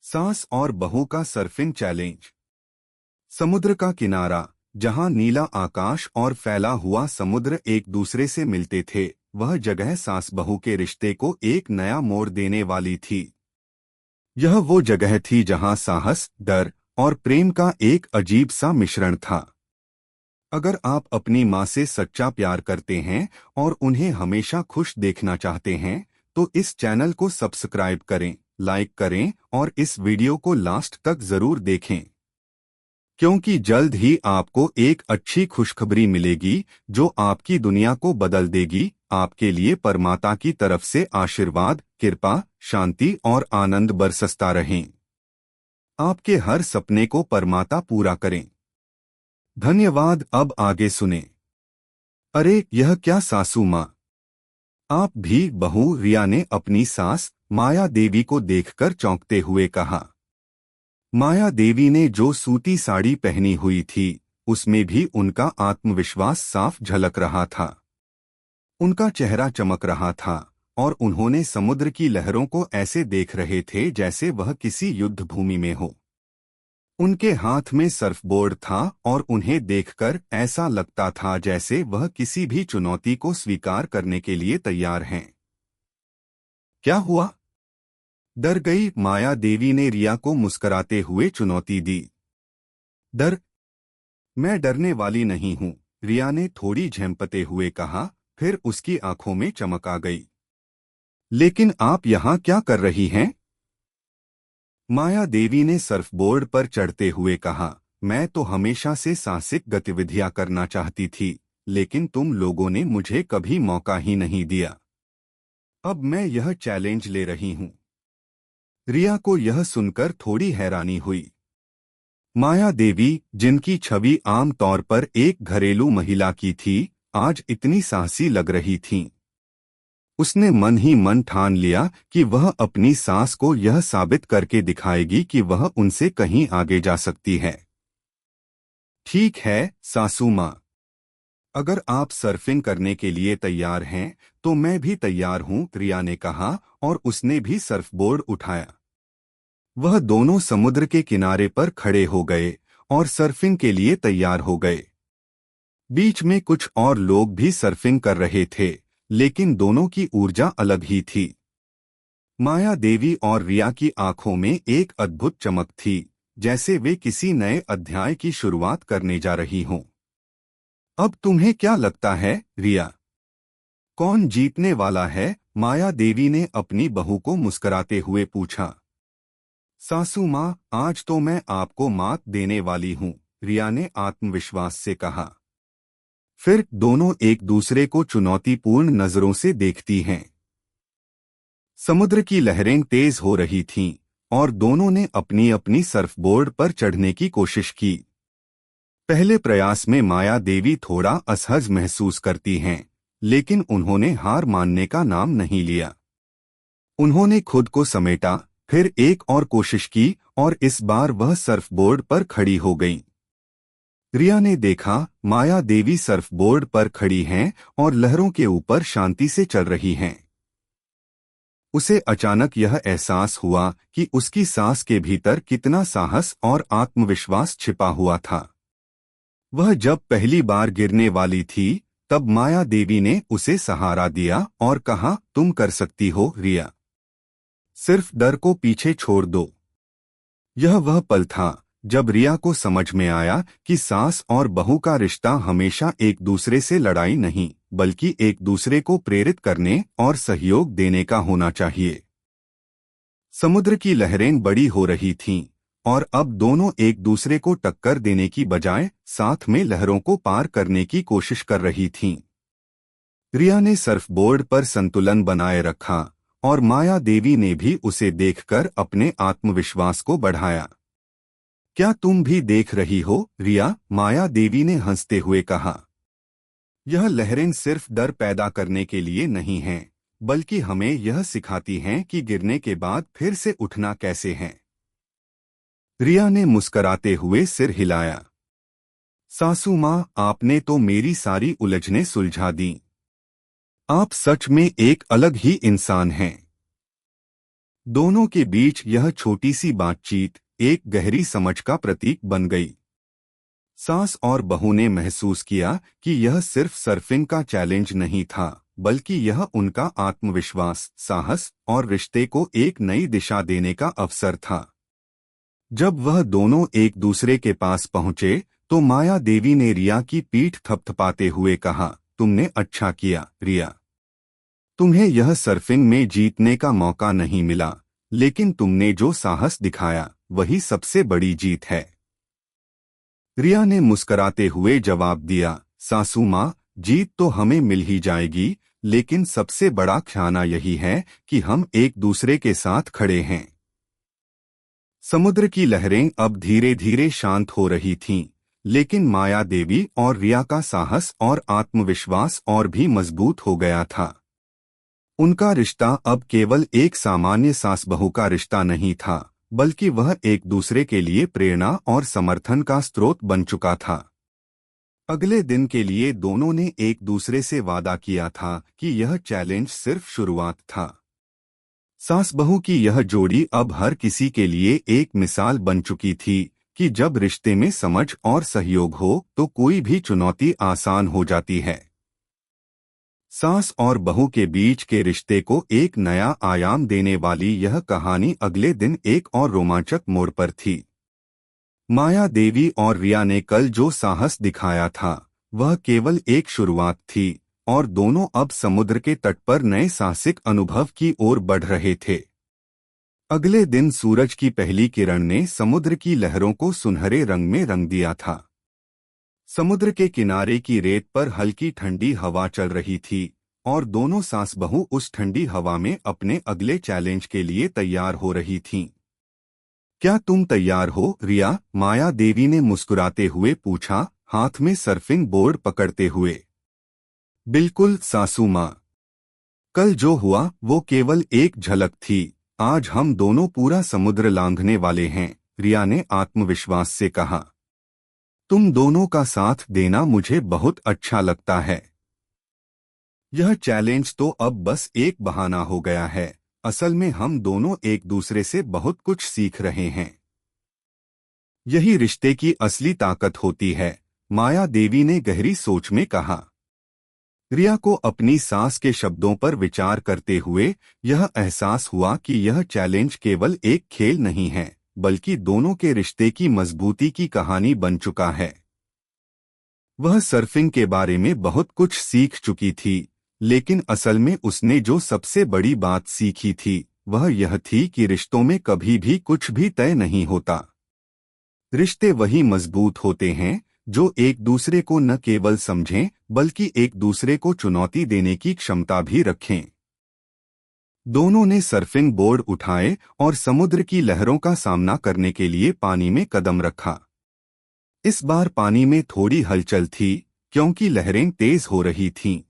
सास और बहू का सर्फिंग चैलेंज। समुद्र का किनारा, जहां नीला आकाश और फैला हुआ समुद्र एक दूसरे से मिलते थे, वह जगह सास बहू के रिश्ते को एक नया मोड़ देने वाली थी। यह वो जगह थी जहां साहस, डर और प्रेम का एक अजीब सा मिश्रण था। अगर आप अपनी माँ से सच्चा प्यार करते हैं और उन्हें हमेशा खुश देखना चाहते हैं, तो इस चैनल को सब्सक्राइब करें, लाइक करें और इस वीडियो को लास्ट तक जरूर देखें, क्योंकि जल्द ही आपको एक अच्छी खुशखबरी मिलेगी जो आपकी दुनिया को बदल देगी। आपके लिए परमात्मा की तरफ से आशीर्वाद, कृपा, शांति और आनंद बरसता रहें। आपके हर सपने को परमात्मा पूरा करें। धन्यवाद। अब आगे सुने। अरे यह क्या सासू माँ, आप भी बहू, रिया ने अपनी सास माया देवी को देखकर चौंकते हुए कहा। माया देवी ने जो सूती साड़ी पहनी हुई थी, उसमें भी उनका आत्मविश्वास साफ झलक रहा था। उनका चेहरा चमक रहा था और उन्होंने समुद्र की लहरों को ऐसे देख रहे थे जैसे वह किसी युद्ध भूमि में हो। उनके हाथ में सर्फबोर्ड था और उन्हें देखकर ऐसा लगता था जैसे वह किसी भी चुनौती को स्वीकार करने के लिए तैयार हैं। क्या हुआ? डर गई माया देवी ने रिया को मुस्कुराते हुए चुनौती दी। डर? मैं डरने वाली नहीं हूं, रिया ने थोड़ी झेंपते हुए कहा, फिर उसकी आंखों में चमक आ गई। लेकिन आप यहां क्या कर रही हैं? माया देवी ने सर्फबोर्ड पर चढ़ते हुए कहा, मैं तो हमेशा से साहसिक गतिविधियां करना चाहती थी, लेकिन तुम लोगों ने मुझे कभी मौका ही नहीं दिया। अब मैं यह चैलेंज ले रही हूं। रिया को यह सुनकर थोड़ी हैरानी हुई। माया देवी, जिनकी छवि आम तौर पर एक घरेलू महिला की थी, आज इतनी साहसी लग रही थीं। उसने मन ही मन ठान लिया कि वह अपनी सास को यह साबित करके दिखाएगी कि वह उनसे कहीं आगे जा सकती है। ठीक है सासू माँ, अगर आप सर्फिंग करने के लिए तैयार हैं तो मैं भी तैयार हूँ, रिया ने कहा और उसने भी सर्फबोर्ड उठाया। वह दोनों समुद्र के किनारे पर खड़े हो गए और सर्फिंग के लिए तैयार हो गए। बीच में कुछ और लोग भी सर्फिंग कर रहे थे, लेकिन दोनों की ऊर्जा अलग ही थी। माया देवी और रिया की आंखों में एक अद्भुत चमक थी, जैसे वे किसी नए अध्याय की शुरुआत करने जा रही हों। अब तुम्हें क्या लगता है रिया, कौन जीतने वाला है? माया देवी ने अपनी बहू को मुस्कुराते हुए पूछा। सासू माँ, आज तो मैं आपको मात देने वाली हूँ, रिया ने आत्मविश्वास से कहा। फिर दोनों एक दूसरे को चुनौतीपूर्ण नजरों से देखती हैं। समुद्र की लहरें तेज हो रही थीं और दोनों ने अपनी अपनी सर्फबोर्ड पर चढ़ने की कोशिश की। पहले प्रयास में माया देवी थोड़ा असहज महसूस करती हैं, लेकिन उन्होंने हार मानने का नाम नहीं लिया। उन्होंने खुद को समेटा, फिर एक और कोशिश की और इस बार वह सर्फबोर्ड पर खड़ी हो गईं। रिया ने देखा, माया देवी सर्फबोर्ड पर खड़ी हैं और लहरों के ऊपर शांति से चल रही हैं। उसे अचानक यह एहसास हुआ कि उसकी सास के भीतर कितना साहस और आत्मविश्वास छिपा हुआ था। वह जब पहली बार गिरने वाली थी, तब माया देवी ने उसे सहारा दिया और कहा, तुम कर सकती हो रिया, सिर्फ डर को पीछे छोड़ दो। यह वह पल था जब रिया को समझ में आया कि सास और बहू का रिश्ता हमेशा एक दूसरे से लड़ाई नहीं, बल्कि एक दूसरे को प्रेरित करने और सहयोग देने का होना चाहिए। समुद्र की लहरें बड़ी हो रही थीं और अब दोनों एक दूसरे को टक्कर देने की बजाय साथ में लहरों को पार करने की कोशिश कर रही थीं। रिया ने सर्फबोर्ड पर संतुलन बनाए रखा और माया देवी ने भी उसे देखकर अपने आत्मविश्वास को बढ़ाया। क्या तुम भी देख रही हो रिया? माया देवी ने हंसते हुए कहा। यह लहरें सिर्फ डर पैदा करने के लिए नहीं हैं, बल्कि हमें यह सिखाती हैं कि गिरने के बाद फिर से उठना कैसे है। रिया ने मुस्कुराते हुए सिर हिलाया। सासू माँ, आपने तो मेरी सारी उलझनें सुलझा दी। आप सच में एक अलग ही इंसान हैं। दोनों के बीच यह छोटी सी बातचीत एक गहरी समझ का प्रतीक बन गई। सास और बहू ने महसूस किया कि यह सिर्फ सर्फिंग का चैलेंज नहीं था, बल्कि यह उनका आत्मविश्वास, साहस और रिश्ते को एक नई दिशा देने का अवसर था। जब वह दोनों एक दूसरे के पास पहुंचे तो माया देवी ने रिया की पीठ थपथपाते हुए कहा, तुमने अच्छा किया रिया। तुम्हें यह सर्फिंग में जीतने का मौका नहीं मिला, लेकिन तुमने जो साहस दिखाया वही सबसे बड़ी जीत है। रिया ने मुस्कुराते हुए जवाब दिया, सासू माँ, जीत तो हमें मिल ही जाएगी, लेकिन सबसे बड़ा खाना यही है कि हम एक दूसरे के साथ खड़े हैं। समुद्र की लहरें अब धीरे धीरे शांत हो रही थीं, लेकिन माया देवी और रिया का साहस और आत्मविश्वास और भी मजबूत हो गया था। उनका रिश्ता अब केवल एक सामान्य सास बहू का रिश्ता नहीं था, बल्कि वह एक दूसरे के लिए प्रेरणा और समर्थन का स्रोत बन चुका था। अगले दिन के लिए दोनों ने एक दूसरे से वादा किया था कि यह चैलेंज सिर्फ शुरुआत था। सास बहू की यह जोड़ी अब हर किसी के लिए एक मिसाल बन चुकी थी कि जब रिश्ते में समझ और सहयोग हो तो कोई भी चुनौती आसान हो जाती है। सास और बहू के बीच के रिश्ते को एक नया आयाम देने वाली यह कहानी अगले दिन एक और रोमांचक मोड़ पर थी। माया देवी और रिया ने कल जो साहस दिखाया था वह केवल एक शुरुआत थी, और दोनों अब समुद्र के तट पर नए साहसिक अनुभव की ओर बढ़ रहे थे। अगले दिन सूरज की पहली किरण ने समुद्र की लहरों को सुनहरे रंग में रंग दिया था। समुद्र के किनारे की रेत पर हल्की ठंडी हवा चल रही थी और दोनों सास बहू उस ठंडी हवा में अपने अगले चैलेंज के लिए तैयार हो रही थीं। क्या तुम तैयार हो रिया? माया देवी ने मुस्कुराते हुए पूछा, हाथ में सर्फिंग बोर्ड पकड़ते हुए। बिल्कुल सासू माँ, कल जो हुआ वो केवल एक झलक थी, आज हम दोनों पूरा समुद्र लांघने वाले हैं, रिया ने आत्मविश्वास से कहा। तुम दोनों का साथ देना मुझे बहुत अच्छा लगता है। यह चैलेंज तो अब बस एक बहाना हो गया है, असल में हम दोनों एक दूसरे से बहुत कुछ सीख रहे हैं। यही रिश्ते की असली ताकत होती है, माया देवी ने गहरी सोच में कहा। रिया को अपनी सास के शब्दों पर विचार करते हुए यह एहसास हुआ कि यह चैलेंज केवल एक खेल नहीं है, बल्कि दोनों के रिश्ते की मजबूती की कहानी बन चुका है। वह सर्फिंग के बारे में बहुत कुछ सीख चुकी थी, लेकिन असल में उसने जो सबसे बड़ी बात सीखी थी वह यह थी कि रिश्तों में कभी भी कुछ भी तय नहीं होता। रिश्ते वही मजबूत होते हैं जो एक दूसरे को न केवल समझें बल्कि एक दूसरे को चुनौती देने की क्षमता भी रखें। दोनों ने सर्फिंग बोर्ड उठाए और समुद्र की लहरों का सामना करने के लिए पानी में कदम रखा। इस बार पानी में थोड़ी हलचल थी क्योंकि लहरें तेज हो रही थीं।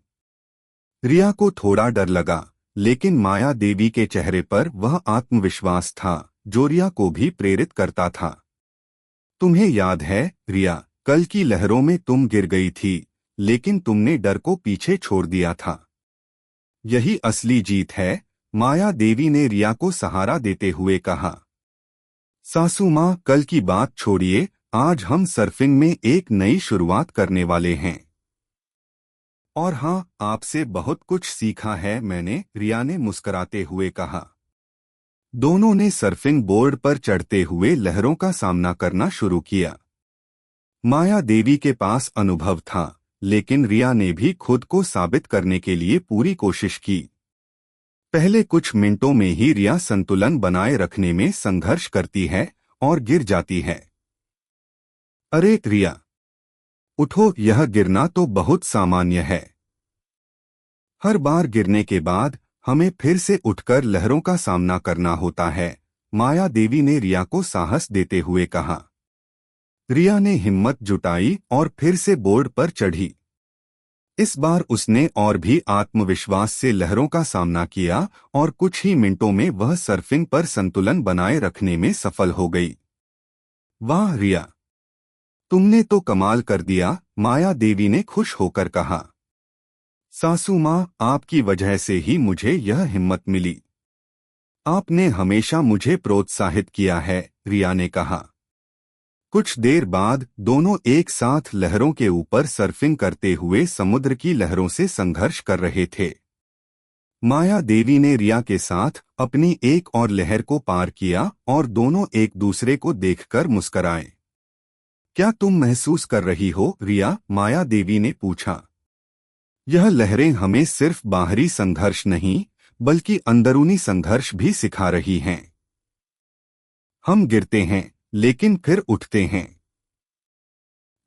रिया को थोड़ा डर लगा, लेकिन माया देवी के चेहरे पर वह आत्मविश्वास था जो रिया को भी प्रेरित करता था। तुम्हें याद है रिया, कल की लहरों में तुम गिर गई थी, लेकिन तुमने डर को पीछे छोड़ दिया था। यही असली जीत है, माया देवी ने रिया को सहारा देते हुए कहा। सासू माँ, कल की बात छोड़िए, आज हम सर्फिंग में एक नई शुरुआत करने वाले हैं। और हाँ, आपसे बहुत कुछ सीखा है मैंने, रिया ने मुस्कुराते हुए कहा। दोनों ने सर्फिंग बोर्ड पर चढ़ते हुए लहरों का सामना करना शुरू किया। माया देवी के पास अनुभव था, लेकिन रिया ने भी खुद को साबित करने के लिए पूरी कोशिश की। पहले कुछ मिनटों में ही रिया संतुलन बनाए रखने में संघर्ष करती है और गिर जाती है। अरे रिया, उठो, यह गिरना तो बहुत सामान्य है। हर बार गिरने के बाद हमें फिर से उठकर लहरों का सामना करना होता है, माया देवी ने रिया को साहस देते हुए कहा। रिया ने हिम्मत जुटाई और फिर से बोर्ड पर चढ़ी। इस बार उसने और भी आत्मविश्वास से लहरों का सामना किया और कुछ ही मिनटों में वह सर्फिंग पर संतुलन बनाए रखने में सफल हो गई। वाह रिया, तुमने तो कमाल कर दिया, माया देवी ने खुश होकर कहा। सासू माँ, आपकी वजह से ही मुझे यह हिम्मत मिली। आपने हमेशा मुझे प्रोत्साहित किया है, रिया ने कहा। कुछ देर बाद दोनों एक साथ लहरों के ऊपर सर्फिंग करते हुए समुद्र की लहरों से संघर्ष कर रहे थे। माया देवी ने रिया के साथ अपनी एक और लहर को पार किया और दोनों एक दूसरे को देखकर मुस्कराए। क्या तुम महसूस कर रही हो, रिया? माया देवी ने पूछा। यह लहरें हमें सिर्फ बाहरी संघर्ष नहीं बल्कि अंदरूनी संघर्ष भी सिखा रही हैं। हम गिरते हैं लेकिन फिर उठते हैं।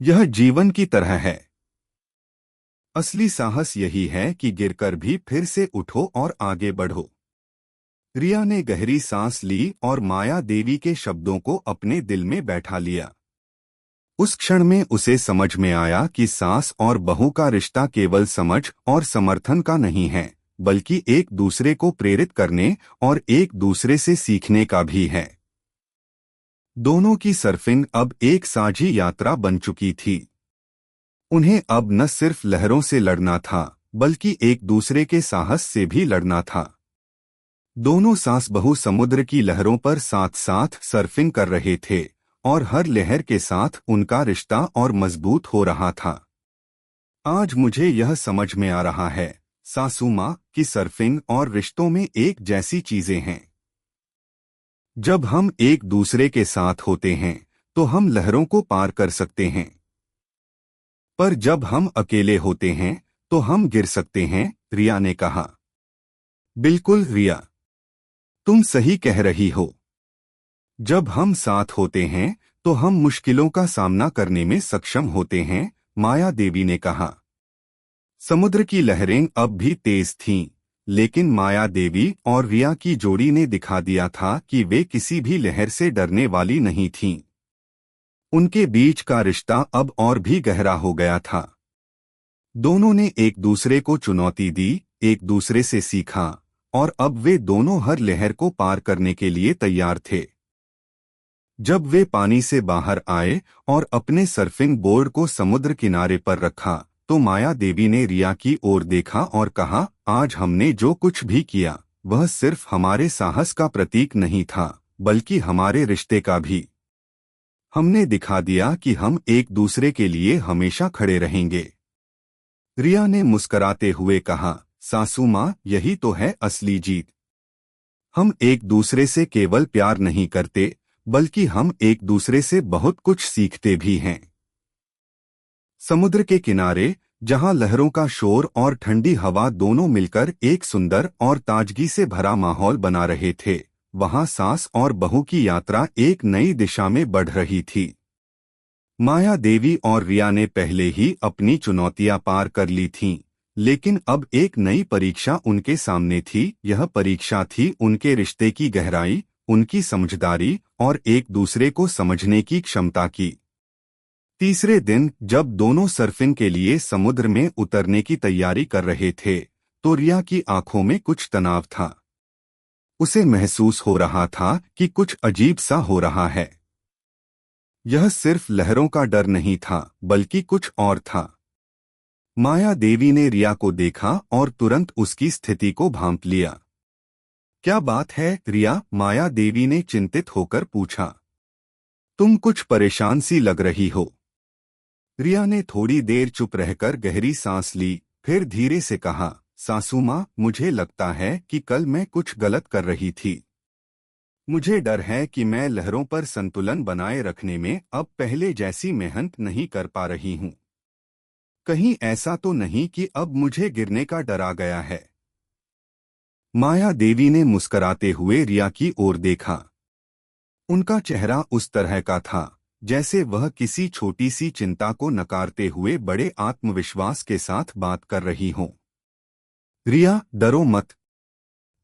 यह जीवन की तरह है। असली साहस यही है कि गिरकर भी फिर से उठो और आगे बढ़ो। रिया ने गहरी सांस ली और माया देवी के शब्दों को अपने दिल में बैठा लिया। उस क्षण में उसे समझ में आया कि सास और बहू का रिश्ता केवल समझ और समर्थन का नहीं है, बल्कि एक दूसरे को प्रेरित करने और एक दूसरे से सीखने का भी है। दोनों की सर्फिंग अब एक साझी यात्रा बन चुकी थी। उन्हें अब न सिर्फ लहरों से लड़ना था, बल्कि एक दूसरे के साहस से भी लड़ना था। दोनों सास बहू समुद्र की लहरों पर साथ साथ सर्फिंग कर रहे थे और हर लहर के साथ उनका रिश्ता और मजबूत हो रहा था। आज मुझे यह समझ में आ रहा है, सासू माँ, कि सर्फिंग और रिश्तों में एक जैसी चीजें हैं। जब हम एक दूसरे के साथ होते हैं तो हम लहरों को पार कर सकते हैं, पर जब हम अकेले होते हैं तो हम गिर सकते हैं, रिया ने कहा। बिल्कुल रिया, तुम सही कह रही हो। जब हम साथ होते हैं तो हम मुश्किलों का सामना करने में सक्षम होते हैं, माया देवी ने कहा। समुद्र की लहरें अब भी तेज थीं, लेकिन माया देवी और रिया की जोड़ी ने दिखा दिया था कि वे किसी भी लहर से डरने वाली नहीं थीं। उनके बीच का रिश्ता अब और भी गहरा हो गया था। दोनों ने एक दूसरे को चुनौती दी, एक दूसरे से सीखा और अब वे दोनों हर लहर को पार करने के लिए तैयार थे। जब वे पानी से बाहर आए और अपने सर्फिंग बोर्ड को समुद्र किनारे पर रखा तो माया देवी ने रिया की ओर देखा और कहा, आज हमने जो कुछ भी किया वह सिर्फ हमारे साहस का प्रतीक नहीं था, बल्कि हमारे रिश्ते का भी। हमने दिखा दिया कि हम एक दूसरे के लिए हमेशा खड़े रहेंगे। रिया ने मुस्कराते हुए कहा, सासू माँ, यही तो है असली जीत। हम एक दूसरे से केवल प्यार नहीं करते, बल्कि हम एक दूसरे से बहुत कुछ सीखते भी हैं। समुद्र के किनारे, जहां लहरों का शोर और ठंडी हवा दोनों मिलकर एक सुंदर और ताजगी से भरा माहौल बना रहे थे, वहां सास और बहू की यात्रा एक नई दिशा में बढ़ रही थी। माया देवी और रिया ने पहले ही अपनी चुनौतियां पार कर ली थीं, लेकिन अब एक नई परीक्षा उनके सामने थी। यह परीक्षा थी उनके रिश्ते की गहराई, उनकी समझदारी और एक दूसरे को समझने की क्षमता की। तीसरे दिन जब दोनों सर्फिंग के लिए समुद्र में उतरने की तैयारी कर रहे थे तो रिया की आंखों में कुछ तनाव था। उसे महसूस हो रहा था कि कुछ अजीब सा हो रहा है। यह सिर्फ लहरों का डर नहीं था, बल्कि कुछ और था। माया देवी ने रिया को देखा और तुरंत उसकी स्थिति को भांप लिया। क्या बात है, रिया? माया देवी ने चिंतित होकर पूछा। तुम कुछ परेशान सी लग रही हो। रिया ने थोड़ी देर चुप रहकर गहरी सांस ली, फिर धीरे से कहा, सासू माँ, मुझे लगता है कि कल मैं कुछ गलत कर रही थी। मुझे डर है कि मैं लहरों पर संतुलन बनाए रखने में अब पहले जैसी मेहनत नहीं कर पा रही हूँ। कहीं ऐसा तो नहीं कि अब मुझे गिरने का डर आ गया है? माया देवी ने मुस्कराते हुए रिया की ओर देखा। उनका चेहरा उस तरह का था जैसे वह किसी छोटी सी चिंता को नकारते हुए बड़े आत्मविश्वास के साथ बात कर रही हो। रिया, डरो मत।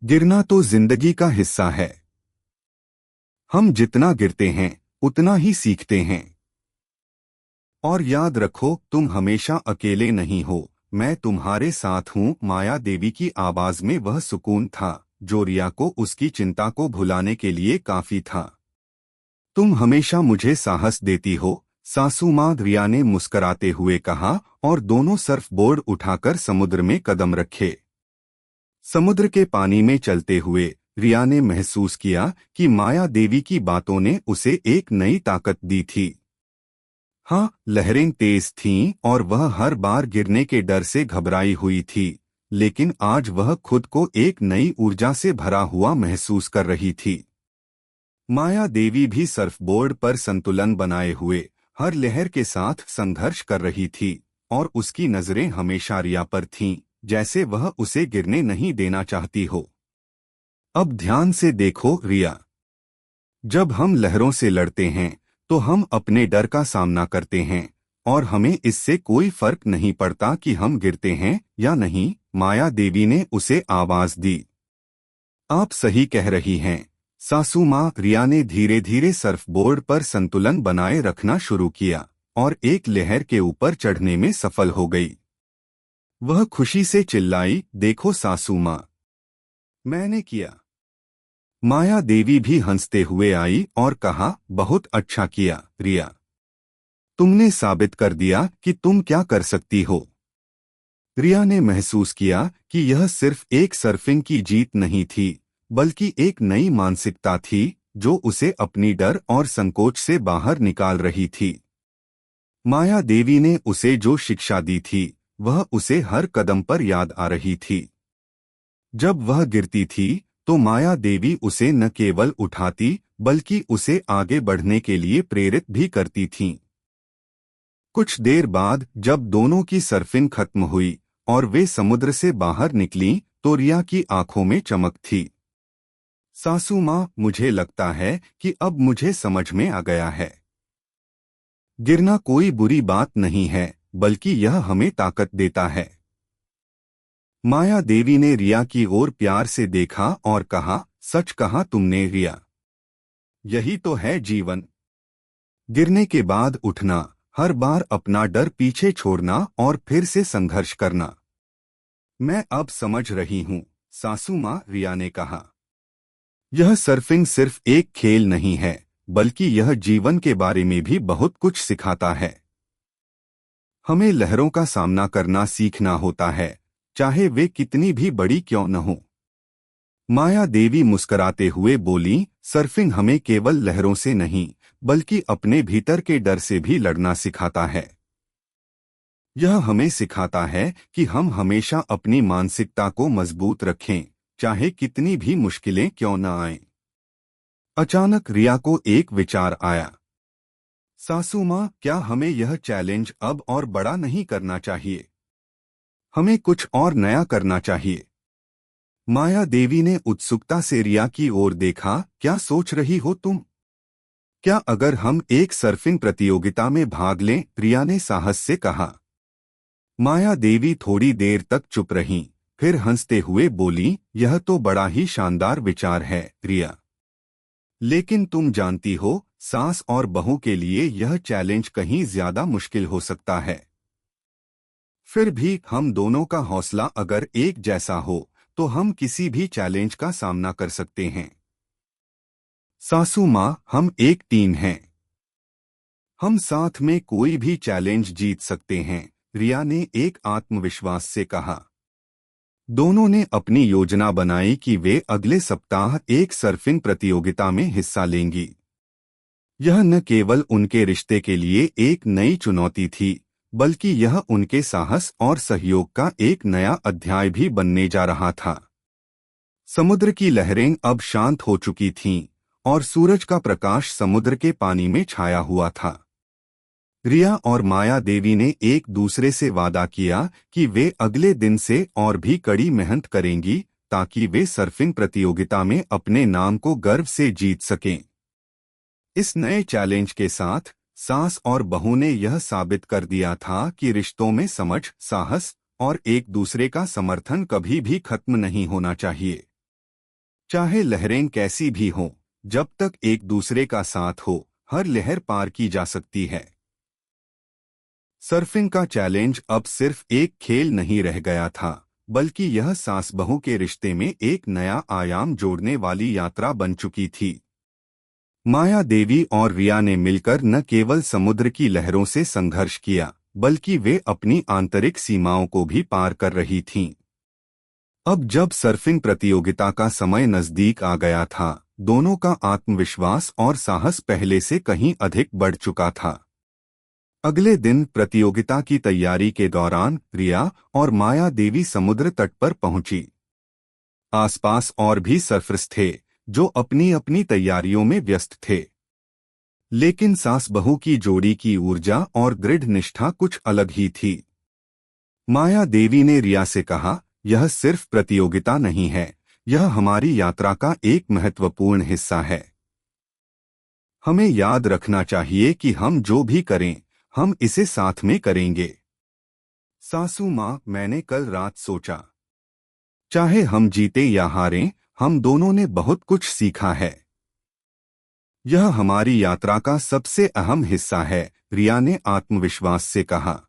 गिरना तो जिंदगी का हिस्सा है। हम जितना गिरते हैं उतना ही सीखते हैं। और याद रखो, तुम हमेशा अकेले नहीं हो, मैं तुम्हारे साथ हूँ। माया देवी की आवाज में वह सुकून था जो रिया को उसकी चिंता को भुलाने के लिए काफी था। तुम हमेशा मुझे साहस देती हो, सासू माँ, रिया ने मुस्कराते हुए कहा और दोनों सर्फ बोर्ड उठाकर समुद्र में कदम रखे। समुद्र के पानी में चलते हुए रिया ने महसूस किया कि माया देवी की बातों ने उसे एक नई ताकत दी थी। हाँ, लहरें तेज थीं और वह हर बार गिरने के डर से घबराई हुई थी, लेकिन आज वह खुद को एक नई ऊर्जा से भरा हुआ महसूस कर रही थी। माया देवी भी सर्फबोर्ड पर संतुलन बनाए हुए हर लहर के साथ संघर्ष कर रही थी और उसकी नजरें हमेशा रिया पर थीं, जैसे वह उसे गिरने नहीं देना चाहती हो। अब ध्यान से देखो रिया, जब हम लहरों से लड़ते हैं तो हम अपने डर का सामना करते हैं और हमें इससे कोई फर्क नहीं पड़ता कि हम गिरते हैं या नहीं। माया देवी ने उसे आवाज दी। आप सही कह रही हैं सासू माँ। रिया ने धीरे धीरे सर्फबोर्ड पर संतुलन बनाए रखना शुरू किया और एक लहर के ऊपर चढ़ने में सफल हो गई। वह खुशी से चिल्लाई, देखो सासू माँ, मैंने किया। माया देवी भी हंसते हुए आई और कहा, बहुत अच्छा किया रिया, तुमने साबित कर दिया कि तुम क्या कर सकती हो। रिया ने महसूस किया कि यह सिर्फ एक सर्फिंग की जीत नहीं थी, बल्कि एक नई मानसिकता थी जो उसे अपनी डर और संकोच से बाहर निकाल रही थी। माया देवी ने उसे जो शिक्षा दी थी वह उसे हर कदम पर याद आ रही थी। जब वह गिरती थी तो माया देवी उसे न केवल उठाती बल्कि उसे आगे बढ़ने के लिए प्रेरित भी करती थीं। कुछ देर बाद जब दोनों की सर्फिंग खत्म हुई और वे समुद्र से बाहर निकलीं तो रिया की आंखों में चमक थी। सासू माँ, मुझे लगता है कि अब मुझे समझ में आ गया है। गिरना कोई बुरी बात नहीं है, बल्कि यह हमें ताकत देता है। माया देवी ने रिया की ओर प्यार से देखा और कहा, सच कहा तुमने रिया, यही तो है जीवन। गिरने के बाद उठना, हर बार अपना डर पीछे छोड़ना और फिर से संघर्ष करना। मैं अब समझ रही हूँ सासू माँ, रिया ने कहा। यह सर्फिंग सिर्फ एक खेल नहीं है, बल्कि यह जीवन के बारे में भी बहुत कुछ सिखाता है। हमें लहरों का सामना करना सीखना होता है, चाहे वे कितनी भी बड़ी क्यों न हो। माया देवी मुस्कुराते हुए बोली, सर्फिंग हमें केवल लहरों से नहीं बल्कि अपने भीतर के डर से भी लड़ना सिखाता है। यह हमें सिखाता है कि हम हमेशा अपनी मानसिकता को मजबूत रखें, चाहे कितनी भी मुश्किलें क्यों न आएं। अचानक रिया को एक विचार आया। सासू माँ, क्या हमें यह चैलेंज अब और बड़ा नहीं करना चाहिए? हमें कुछ और नया करना चाहिए। माया देवी ने उत्सुकता से रिया की ओर देखा, क्या सोच रही हो तुम? क्या अगर हम एक सर्फिंग प्रतियोगिता में भाग लें? रिया ने साहस से कहा। माया देवी थोड़ी देर तक चुप रहीं, फिर हंसते हुए बोली, यह तो बड़ा ही शानदार विचार है रिया, लेकिन तुम जानती हो सास और बहू के लिए यह चैलेंज कहीं ज्यादा मुश्किल हो सकता है। फिर भी हम दोनों का हौसला अगर एक जैसा हो तो हम किसी भी चैलेंज का सामना कर सकते हैं। सासू माँ, हम एक टीम हैं। हम साथ में कोई भी चैलेंज जीत सकते हैं, रिया ने एक आत्मविश्वास से कहा। दोनों ने अपनी योजना बनाई कि वे अगले सप्ताह एक सर्फिंग प्रतियोगिता में हिस्सा लेंगी। यह न केवल उनके रिश्ते के लिए एक नई चुनौती थी, बल्कि यह उनके साहस और सहयोग का एक नया अध्याय भी बनने जा रहा था। समुद्र की लहरें अब शांत हो चुकी थीं और सूरज का प्रकाश समुद्र के पानी में छाया हुआ था। रिया और माया देवी ने एक दूसरे से वादा किया कि वे अगले दिन से और भी कड़ी मेहनत करेंगी ताकि वे सर्फिंग प्रतियोगिता में अपने नाम को गर्व से जीत सकें। इस नए चैलेंज के साथ सास और बहू ने यह साबित कर दिया था कि रिश्तों में समझ, साहस और एक दूसरे का समर्थन कभी भी खत्म नहीं होना चाहिए। चाहे लहरें कैसी भी हों, जब तक एक दूसरे का साथ हो, हर लहर पार की जा सकती है। सर्फिंग का चैलेंज अब सिर्फ एक खेल नहीं रह गया था, बल्कि यह सास बहू के रिश्ते में एक नया आयाम जोड़ने वाली यात्रा बन चुकी थी। माया देवी और रिया ने मिलकर न केवल समुद्र की लहरों से संघर्ष किया, बल्कि वे अपनी आंतरिक सीमाओं को भी पार कर रही थीं। अब जब सर्फिंग प्रतियोगिता का समय नजदीक आ गया था, दोनों का आत्मविश्वास और साहस पहले से कहीं अधिक बढ़ चुका था। अगले दिन प्रतियोगिता की तैयारी के दौरान रिया और माया देवी समुद्र तट पर पहुंची। आसपास और भी सर्फर्स थे जो अपनी अपनी तैयारियों में व्यस्त थे, लेकिन सास बहू की जोड़ी की ऊर्जा और दृढ़ निष्ठा कुछ अलग ही थी। माया देवी ने रिया से कहा, यह सिर्फ प्रतियोगिता नहीं है, यह हमारी यात्रा का एक महत्वपूर्ण हिस्सा है। हमें याद रखना चाहिए कि हम जो भी करें, हम इसे साथ में करेंगे। सासू माँ, मैंने कल रात सोचा, चाहे हम जीते या हारें, हम दोनों ने बहुत कुछ सीखा है। यह हमारी यात्रा का सबसे अहम हिस्सा है, रिया ने आत्मविश्वास से कहा।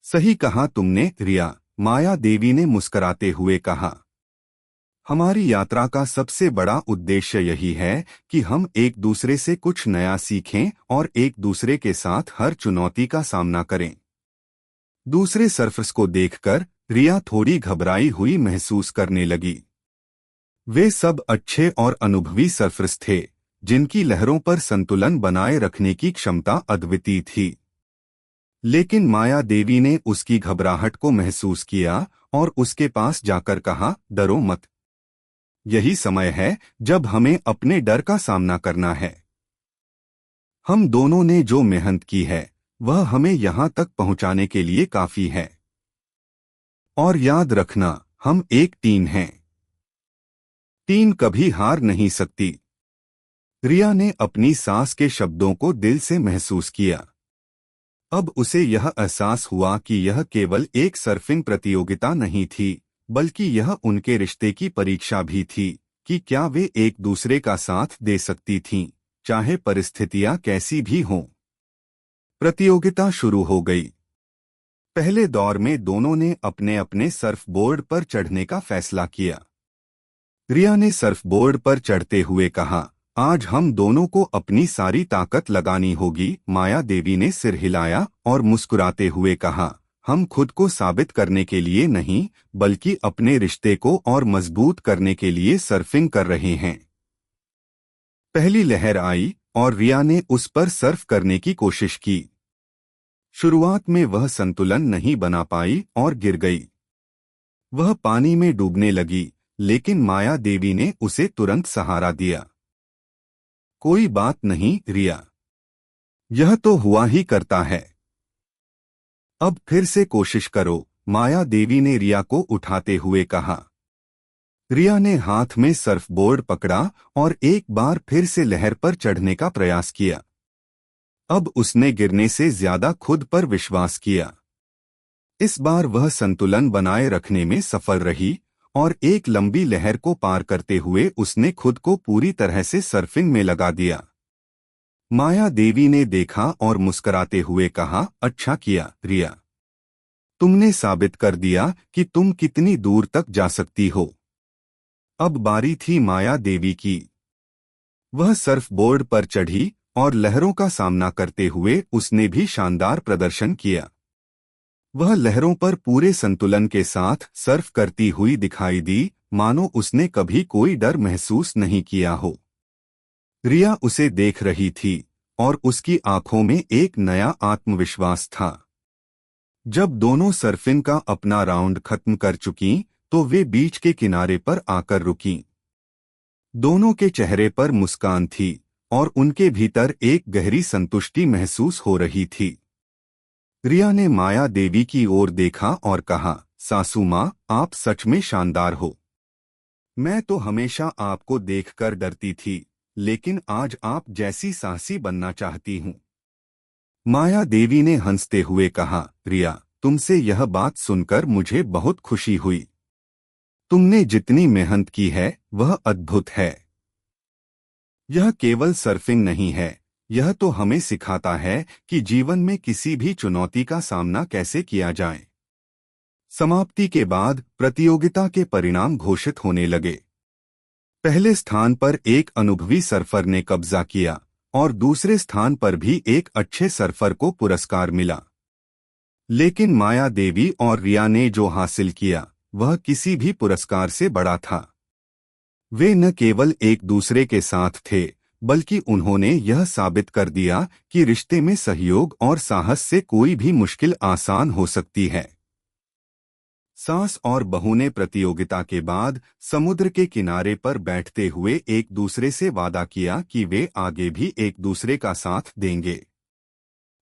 सही कहा तुमने रिया, माया देवी ने मुस्कुराते हुए कहा। हमारी यात्रा का सबसे बड़ा उद्देश्य यही है कि हम एक दूसरे से कुछ नया सीखें और एक दूसरे के साथ हर चुनौती का सामना करें। दूसरे सर्फर्स को देखकर रिया थोड़ी घबराई हुई महसूस करने लगी। वे सब अच्छे और अनुभवी सर्फर्स थे, जिनकी लहरों पर संतुलन बनाए रखने की क्षमता अद्वितीय थी। लेकिन माया देवी ने उसकी घबराहट को महसूस किया और उसके पास जाकर कहा, डरो मत। यही समय है जब हमें अपने डर का सामना करना है। हम दोनों ने जो मेहनत की है, वह हमें यहां तक पहुंचाने के लिए काफी है। और याद रखना, हम एक टीम हैं। टीम कभी हार नहीं सकती। रिया ने अपनी सास के शब्दों को दिल से महसूस किया। अब उसे यह एहसास हुआ कि यह केवल एक सर्फिंग प्रतियोगिता नहीं थी, बल्कि यह उनके रिश्ते की परीक्षा भी थी कि क्या वे एक दूसरे का साथ दे सकती थीं, चाहे परिस्थितियां कैसी भी हों। प्रतियोगिता शुरू हो गई। पहले दौर में दोनों ने अपने अपने सर्फबोर्ड पर चढ़ने का फैसला किया। रिया ने सर्फबोर्ड पर चढ़ते हुए कहा, आज हम दोनों को अपनी सारी ताकत लगानी होगी। माया देवी ने सिर हिलाया और मुस्कुराते हुए कहा, हम खुद को साबित करने के लिए नहीं, बल्कि अपने रिश्ते को और मजबूत करने के लिए सर्फिंग कर रहे हैं। पहली लहर आई और रिया ने उस पर सर्फ करने की कोशिश की। शुरुआत में वह संतुलन नहीं बना पाई और गिर गई। वह पानी में डूबने लगी, लेकिन माया देवी ने उसे तुरंत सहारा दिया। कोई बात नहीं रिया, यह तो हुआ ही करता है। अब फिर से कोशिश करो, माया देवी ने रिया को उठाते हुए कहा। रिया ने हाथ में सर्फबोर्ड पकड़ा और एक बार फिर से लहर पर चढ़ने का प्रयास किया। अब उसने गिरने से ज्यादा खुद पर विश्वास किया। इस बार वह संतुलन बनाए रखने में सफल रही और एक लंबी लहर को पार करते हुए उसने खुद को पूरी तरह से सर्फिंग में लगा दिया। माया देवी ने देखा और मुस्कुराते हुए कहा, अच्छा किया रिया, तुमने साबित कर दिया कि तुम कितनी दूर तक जा सकती हो। अब बारी थी माया देवी की। वह सर्फबोर्ड पर चढ़ी और लहरों का सामना करते हुए उसने भी शानदार प्रदर्शन किया। वह लहरों पर पूरे संतुलन के साथ सर्फ करती हुई दिखाई दी, मानो उसने कभी कोई डर महसूस नहीं किया हो। रिया उसे देख रही थी और उसकी आंखों में एक नया आत्मविश्वास था। जब दोनों सर्फिंग का अपना राउंड खत्म कर चुकीं, तो वे बीच के किनारे पर आकर रुकीं। दोनों के चेहरे पर मुस्कान थी और उनके भीतर एक गहरी संतुष्टि महसूस हो रही थी। रिया ने माया देवी की ओर देखा और कहा, सासू माँ, आप सच में शानदार हो। मैं तो हमेशा आपको देखकर डरती थी, लेकिन आज आप जैसी साहसी बनना चाहती हूँ। माया देवी ने हंसते हुए कहा, रिया, तुमसे यह बात सुनकर मुझे बहुत खुशी हुई। तुमने जितनी मेहनत की है वह अद्भुत है। यह केवल सर्फिंग नहीं है, यह तो हमें सिखाता है कि जीवन में किसी भी चुनौती का सामना कैसे किया जाए। समाप्ति के बाद प्रतियोगिता के परिणाम घोषित होने लगे। पहले स्थान पर एक अनुभवी सर्फर ने कब्जा किया और दूसरे स्थान पर भी एक अच्छे सर्फर को पुरस्कार मिला। लेकिन माया देवी और रिया ने जो हासिल किया, वह किसी भी पुरस्कार से बड़ा था। वे न केवल एक दूसरे के साथ थे, बल्कि उन्होंने यह साबित कर दिया कि रिश्ते में सहयोग और साहस से कोई भी मुश्किल आसान हो सकती है। सास और बहू ने प्रतियोगिता के बाद समुद्र के किनारे पर बैठते हुए एक दूसरे से वादा किया कि वे आगे भी एक दूसरे का साथ देंगे।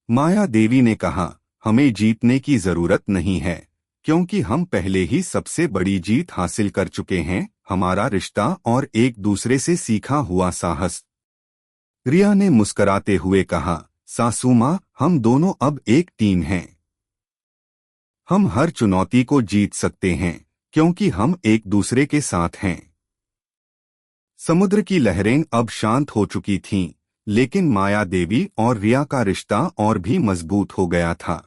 माया देवी ने कहा, हमें जीतने की जरूरत नहीं है, क्योंकि हम पहले ही सबसे बड़ी जीत हासिल कर चुके हैं, हमारा रिश्ता और एक दूसरे से सीखा हुआ साहस। रिया ने मुस्कराते हुए कहा, सासू माँ, हम दोनों अब एक टीम हैं। हम हर चुनौती को जीत सकते हैं, क्योंकि हम एक दूसरे के साथ हैं। समुद्र की लहरें अब शांत हो चुकी थीं, लेकिन माया देवी और रिया का रिश्ता और भी मजबूत हो गया था।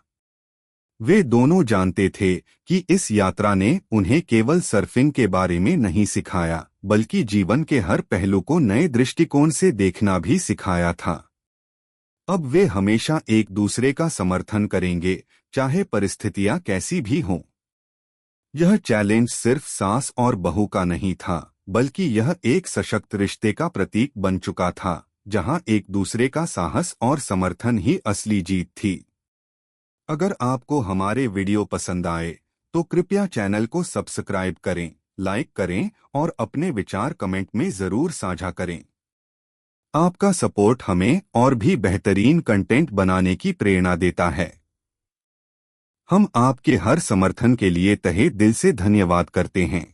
वे दोनों जानते थे कि इस यात्रा ने उन्हें केवल सर्फिंग के बारे में नहीं सिखाया, बल्कि जीवन के हर पहलू को नए दृष्टिकोण से देखना भी सिखाया था। अब वे हमेशा एक दूसरे का समर्थन करेंगे, चाहे परिस्थितियां कैसी भी हों। यह चैलेंज सिर्फ सास और बहू का नहीं था, बल्कि यह एक सशक्त रिश्ते का प्रतीक बन चुका था, जहां एक दूसरे का साहस और समर्थन ही असली जीत थी। अगर आपको हमारे वीडियो पसंद आए तो कृपया चैनल को सब्सक्राइब करें, लाइक करें और अपने विचार कमेंट में जरूर साझा करें। आपका सपोर्ट हमें और भी बेहतरीन कंटेंट बनाने की प्रेरणा देता है। हम आपके हर समर्थन के लिए तहे दिल से धन्यवाद करते हैं।